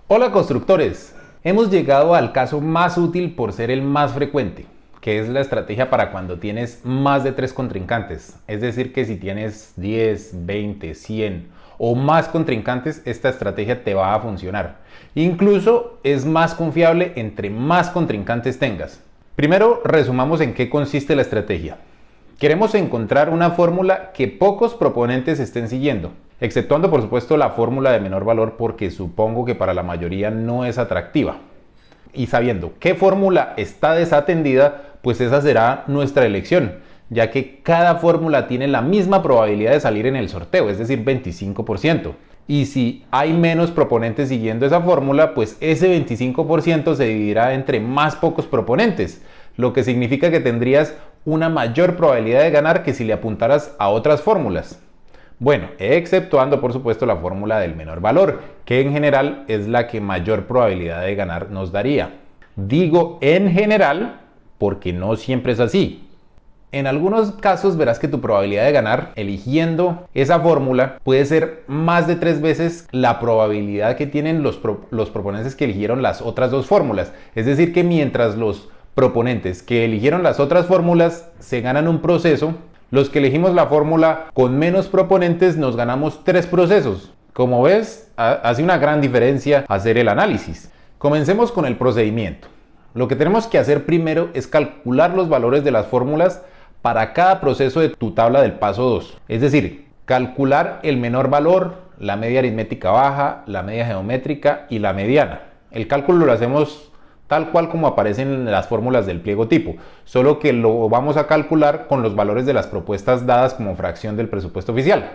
Hola constructores, hemos llegado al caso más útil por ser el más frecuente, que es la estrategia para cuando tienes más de 3 contrincantes. Es decir, que si tienes 10, 20, 100 o más contrincantes, esta estrategia te va a funcionar. Incluso es más confiable entre más contrincantes tengas. Primero, resumamos en qué consiste la estrategia. Queremos encontrar una fórmula que pocos proponentes estén siguiendo, exceptuando por supuesto la fórmula de menor valor, porque supongo que para la mayoría no es atractiva. Y sabiendo qué fórmula está desatendida, pues esa será nuestra elección, ya que cada fórmula tiene la misma probabilidad de salir en el sorteo, es decir, 25%. Y si hay menos proponentes siguiendo esa fórmula, pues ese 25% se dividirá entre más pocos proponentes, lo que significa que tendrías una mayor probabilidad de ganar que si le apuntaras a otras fórmulas. Bueno, exceptuando por supuesto la fórmula del menor valor, que en general es la que mayor probabilidad de ganar nos daría. Digo en general porque no siempre es así. En algunos casos verás que tu probabilidad de ganar eligiendo esa fórmula puede ser más de 3 veces la probabilidad que tienen los proponentes que eligieron las otras dos fórmulas. Es decir, que mientras los proponentes que eligieron las otras fórmulas se ganan un proceso, los que elegimos la fórmula con menos proponentes nos ganamos 3 procesos. Como ves, hace una gran diferencia hacer el análisis. Comencemos con el procedimiento. Lo que tenemos que hacer primero es calcular los valores de las fórmulas para cada proceso de tu tabla del paso 2. Es decir, calcular el menor valor, la media aritmética baja, la media geométrica y la mediana. El cálculo lo hacemos tal cual como aparecen en las fórmulas del pliego tipo, solo que lo vamos a calcular con los valores de las propuestas dadas como fracción del presupuesto oficial,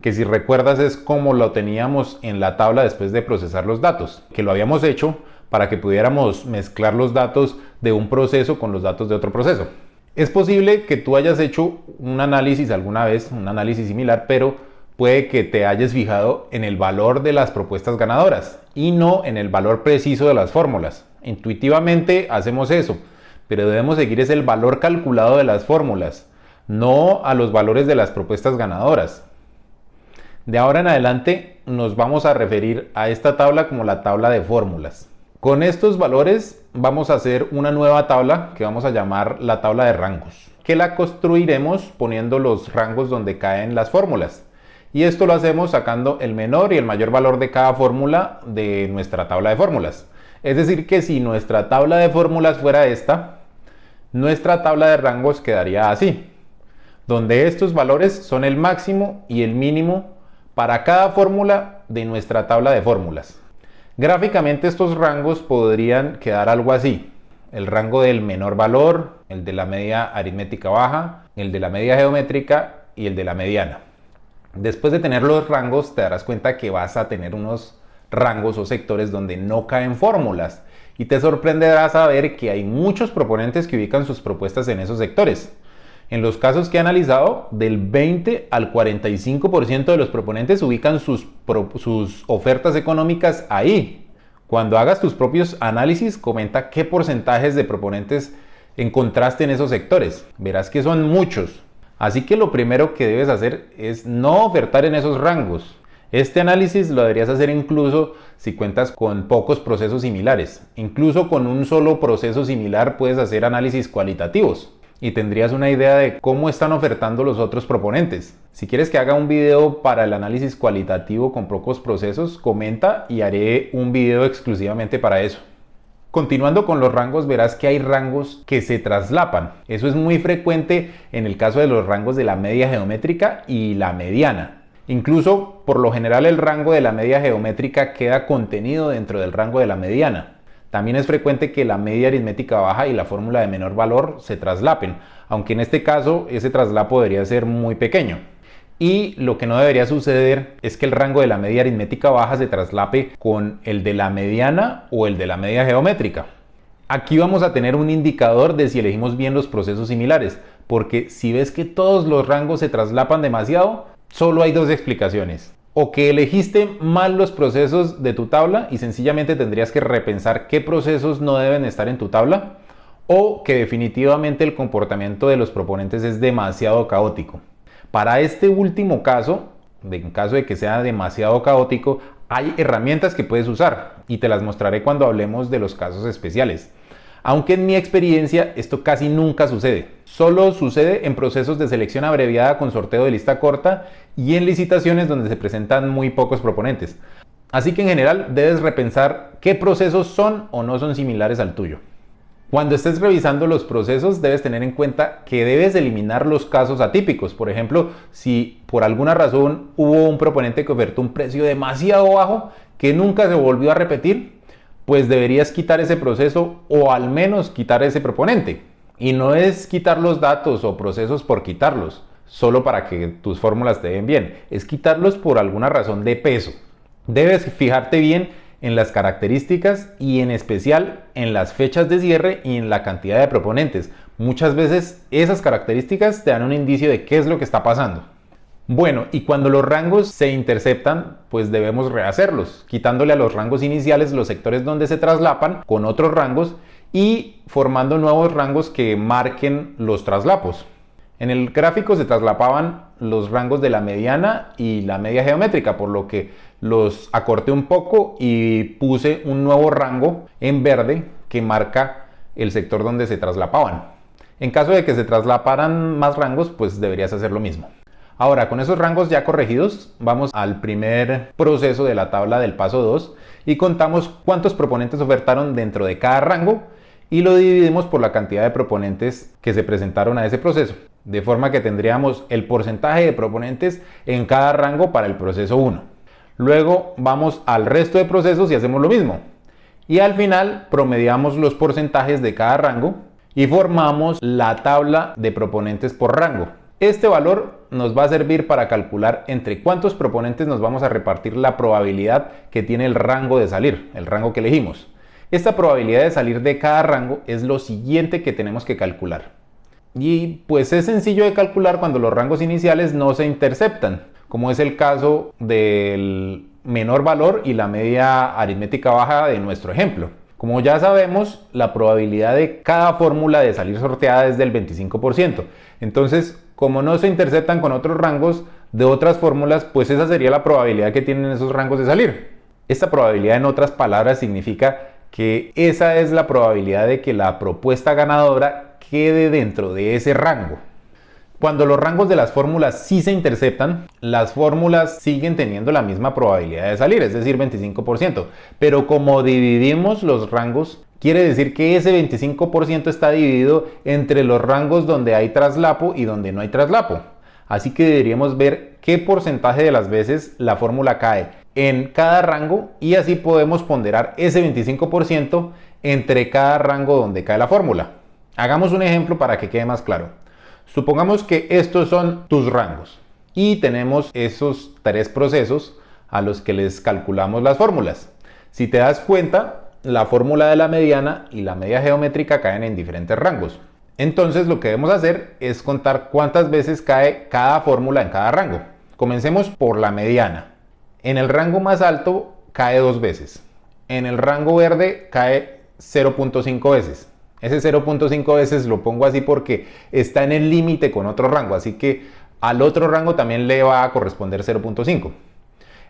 que si recuerdas es como lo teníamos en la tabla después de procesar los datos, que lo habíamos hecho para que pudiéramos mezclar los datos de un proceso con los datos de otro proceso. Es posible que tú hayas hecho un análisis alguna vez, un análisis similar, pero puede que te hayas fijado en el valor de las propuestas ganadoras y no en el valor preciso de las fórmulas. Intuitivamente hacemos eso, pero debemos seguir el valor calculado de las fórmulas, no a los valores de las propuestas ganadoras. De ahora en adelante nos vamos a referir a esta tabla como la tabla de fórmulas. Con estos valores vamos a hacer una nueva tabla que vamos a llamar la tabla de rangos, que la construiremos poniendo los rangos donde caen las fórmulas. Y esto lo hacemos sacando el menor y el mayor valor de cada fórmula de nuestra tabla de fórmulas. Es decir, que si nuestra tabla de fórmulas fuera esta, nuestra tabla de rangos quedaría así, donde estos valores son el máximo y el mínimo para cada fórmula de nuestra tabla de fórmulas. Gráficamente estos rangos podrían quedar algo así: el rango del menor valor, el de la media aritmética baja, el de la media geométrica y el de la mediana. Después de tener los rangos te darás cuenta que vas a tener unos rangos o sectores donde no caen fórmulas y te sorprenderá saber que hay muchos proponentes que ubican sus propuestas en esos sectores. En los casos que he analizado, del 20 al 45% de los proponentes ubican sus ofertas económicas ahí. Cuando hagas tus propios análisis, comenta qué porcentajes de proponentes encontraste en esos sectores. Verás que son muchos. Así que lo primero que debes hacer es no ofertar en esos rangos. Este análisis lo deberías hacer incluso si cuentas con pocos procesos similares. Incluso con un solo proceso similar puedes hacer análisis cualitativos y tendrías una idea de cómo están ofertando los otros proponentes. Si quieres que haga un video para el análisis cualitativo con pocos procesos, comenta y haré un video exclusivamente para eso. Continuando con los rangos, verás que hay rangos que se traslapan. Eso es muy frecuente en el caso de los rangos de la media geométrica y la mediana. Incluso, por lo general, el rango de la media geométrica queda contenido dentro del rango de la mediana. También es frecuente que la media aritmética baja y la fórmula de menor valor se traslapen, aunque en este caso ese traslapo debería ser muy pequeño. Y lo que no debería suceder es que el rango de la media aritmética baja se traslape con el de la mediana o el de la media geométrica. Aquí vamos a tener un indicador de si elegimos bien los procesos similares, porque si ves que todos los rangos se traslapan demasiado, solo hay dos explicaciones: o que elegiste mal los procesos de tu tabla y sencillamente tendrías que repensar qué procesos no deben estar en tu tabla, o que definitivamente el comportamiento de los proponentes es demasiado caótico. Para este último caso, en caso de que sea demasiado caótico, Hay herramientas que puedes usar y te las mostraré cuando hablemos de los casos especiales. Aunque en mi experiencia esto casi nunca sucede. Solo sucede en procesos de selección abreviada con sorteo de lista corta y en licitaciones donde se presentan muy pocos proponentes. Así que en general debes repensar qué procesos son o no son similares al tuyo. Cuando estés revisando los procesos debes tener en cuenta que debes eliminar los casos atípicos. Por ejemplo, si por alguna razón hubo un proponente que ofertó un precio demasiado bajo que nunca se volvió a repetir, pues deberías quitar ese proceso o al menos quitar ese proponente. Y no es quitar los datos o procesos por quitarlos, solo para que tus fórmulas te den bien, es quitarlos por alguna razón de peso. Debes fijarte bien en las características y en especial en las fechas de cierre y en la cantidad de proponentes. Muchas veces esas características te dan un indicio de qué es lo que está pasando. Bueno, y cuando los rangos se interceptan, pues debemos rehacerlos, quitándole a los rangos iniciales los sectores donde se traslapan con otros rangos y formando nuevos rangos que marquen los traslapos. En el gráfico se traslapaban los rangos de la mediana y la media geométrica, por lo que los acorté un poco y puse un nuevo rango en verde que marca el sector donde se traslapaban. En caso de que se traslaparan más rangos, pues deberías hacer lo mismo. Ahora, con esos rangos ya corregidos, vamos al primer proceso de la tabla del paso 2 y contamos cuántos proponentes ofertaron dentro de cada rango y lo dividimos por la cantidad de proponentes que se presentaron a ese proceso. De forma que tendríamos el porcentaje de proponentes en cada rango para el proceso 1. Luego vamos al resto de procesos y hacemos lo mismo. Y al final promediamos los porcentajes de cada rango y formamos la tabla de proponentes por rango. Este valor nos va a servir para calcular entre cuántos proponentes nos vamos a repartir la probabilidad que tiene el rango de salir, el rango que elegimos. Esta probabilidad de salir de cada rango es lo siguiente que tenemos que calcular. Y pues es sencillo de calcular cuando los rangos iniciales no se interceptan, como es el caso del menor valor y la media aritmética baja de nuestro ejemplo. Como ya sabemos, la probabilidad de cada fórmula de salir sorteada es del 25%. Entonces, como no se interceptan con otros rangos de otras fórmulas, pues esa sería la probabilidad que tienen esos rangos de salir. Esta probabilidad, en otras palabras, significa que esa es la probabilidad de que la propuesta ganadora quede dentro de ese rango. Cuando los rangos de las fórmulas sí se interceptan, las fórmulas siguen teniendo la misma probabilidad de salir, es decir, 25%. Pero como dividimos los rangos, quiere decir que ese 25% está dividido entre los rangos donde hay traslapo y donde no hay traslapo. Así que deberíamos ver qué porcentaje de las veces la fórmula cae en cada rango y así podemos ponderar ese 25% entre cada rango donde cae la fórmula. Hagamos un ejemplo para que quede más claro. Supongamos que estos son tus rangos y tenemos esos tres procesos a los que les calculamos las fórmulas. Si te das cuenta, la fórmula de la mediana y la media geométrica caen en diferentes rangos. Entonces lo que debemos hacer es contar cuántas veces cae cada fórmula en cada rango. Comencemos por la mediana. En el rango más alto cae 2 veces. En el rango verde cae 0.5 veces. Ese 0.5 veces lo pongo así porque está en el límite con otro rango, así que al otro rango también le va a corresponder 0.5.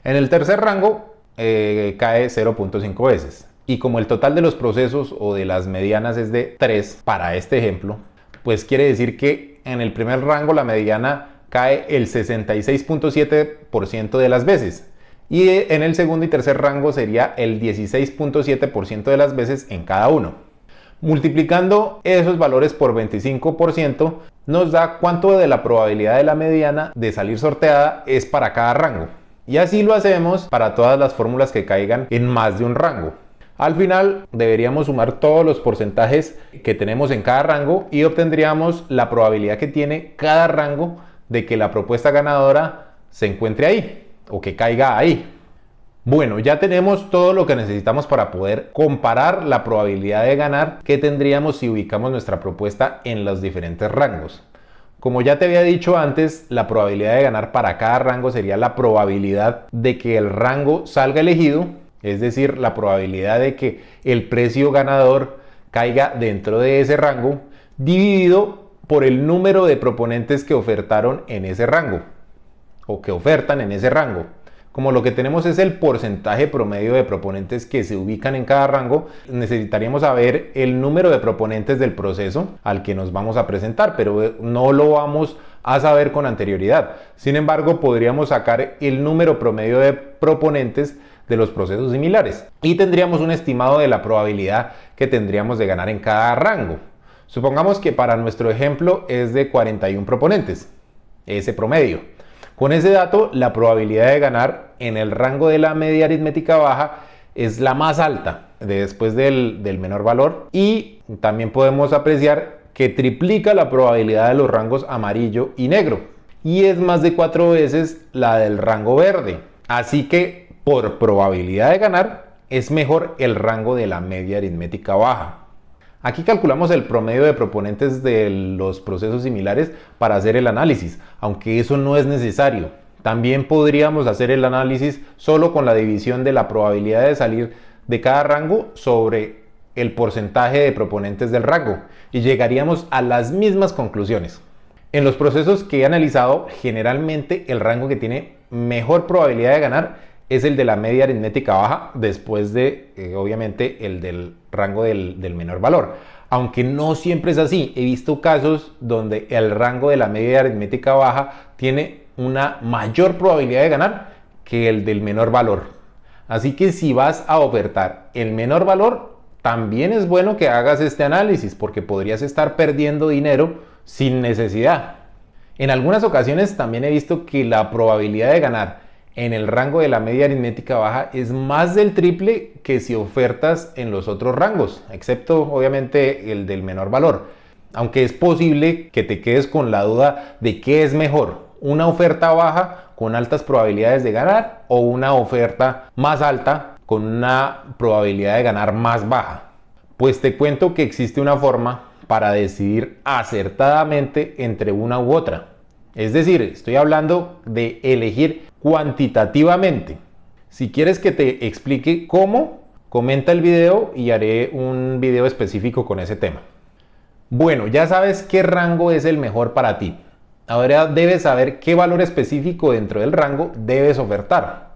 En el tercer rango cae 0.5 veces. Y como el total de los procesos o de las medianas es de 3 para este ejemplo, pues quiere decir que en el primer rango la mediana cae el 66.7% de las veces. Y en el segundo y tercer rango sería el 16.7% de las veces en cada uno. Multiplicando esos valores por 25% nos da cuánto de la probabilidad de la mediana de salir sorteada es para cada rango. Y así lo hacemos para todas las fórmulas que caigan en más de un rango. Al final deberíamos sumar todos los porcentajes que tenemos en cada rango y obtendríamos la probabilidad que tiene cada rango de que la propuesta ganadora se encuentre ahí o que caiga ahí. Bueno, ya tenemos todo lo que necesitamos para poder comparar la probabilidad de ganar que tendríamos si ubicamos nuestra propuesta en los diferentes rangos. Como ya te había dicho antes, la probabilidad de ganar para cada rango sería la probabilidad de que el rango salga elegido, es decir, la probabilidad de que el precio ganador caiga dentro de ese rango, dividido por el número de proponentes que ofertaron en ese rango o que ofertan en ese rango. como lo que tenemos es el porcentaje promedio de proponentes que se ubican en cada rango, necesitaríamos saber el número de proponentes del proceso al que nos vamos a presentar, pero no lo vamos a saber con anterioridad. Sin embargo, podríamos sacar el número promedio de proponentes de los procesos similares y tendríamos un estimado de la probabilidad que tendríamos de ganar en cada rango. Supongamos que para nuestro ejemplo es de 41 proponentes, ese promedio. Con ese dato, la probabilidad de ganar en el rango de la media aritmética baja es la más alta después del menor valor, y también podemos apreciar que triplica la probabilidad de los rangos amarillo y negro y es más de 4 veces la del rango verde. Así que por probabilidad de ganar es mejor el rango de la media aritmética baja. Aquí calculamos el promedio de proponentes de los procesos similares para hacer el análisis, aunque eso no es necesario. También podríamos hacer el análisis solo con la división de la probabilidad de salir de cada rango sobre el porcentaje de proponentes del rango y llegaríamos a las mismas conclusiones. En los procesos que he analizado, generalmente el rango que tiene mejor probabilidad de ganar es el de la media aritmética baja, después de, obviamente, el del rango del menor valor. Aunque no siempre es así, he visto casos donde el rango de la media aritmética baja tiene una mayor probabilidad de ganar que el del menor valor. Así que si vas a ofertar el menor valor, también es bueno que hagas este análisis, porque podrías estar perdiendo dinero sin necesidad. En algunas ocasiones también he visto que la probabilidad de ganar en el rango de la media aritmética baja es más del triple que si ofertas en los otros rangos, excepto obviamente el del menor valor. Aunque es posible que te quedes con la duda de qué es mejor, una oferta baja con altas probabilidades de ganar o una oferta más alta con una probabilidad de ganar más baja. Pues te cuento que existe una forma para decidir acertadamente entre una u otra. Es decir, estoy hablando de elegir cuantitativamente. Si quieres que te explique cómo, comenta el video y haré un video específico con ese tema. Bueno, ya sabes qué rango es el mejor para ti. Ahora debes saber qué valor específico dentro del rango debes ofertar.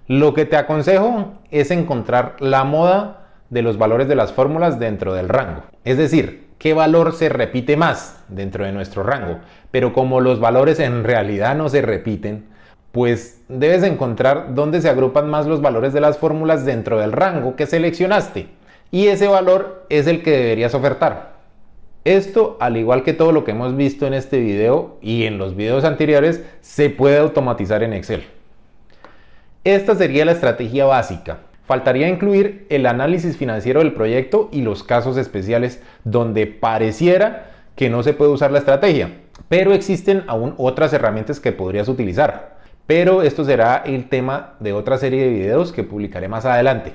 Lo que te aconsejo es encontrar la moda de los valores de las fórmulas dentro del rango. Es decir, qué valor se repite más dentro de nuestro rango. Pero como los valores en realidad no se repiten, pues debes encontrar dónde se agrupan más los valores de las fórmulas dentro del rango que seleccionaste. Y ese valor es el que deberías ofertar. Esto, al igual que todo lo que hemos visto en este video y en los videos anteriores, se puede automatizar en Excel. Esta sería la estrategia básica. Faltaría incluir el análisis financiero del proyecto y los casos especiales donde pareciera que no se puede usar la estrategia, pero existen aún otras herramientas que podrías utilizar. Pero esto será el tema de otra serie de videos que publicaré más adelante.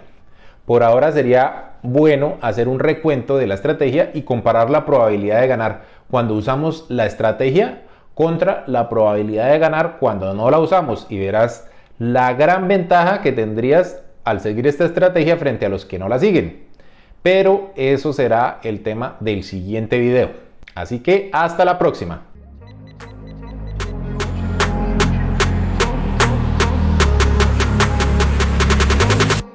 Por ahora sería bueno hacer un recuento de la estrategia y comparar la probabilidad de ganar cuando usamos la estrategia contra la probabilidad de ganar cuando no la usamos, y verás la gran ventaja que tendrías al seguir esta estrategia frente a los que no la siguen. Pero eso será el tema del siguiente video. Así que hasta la próxima.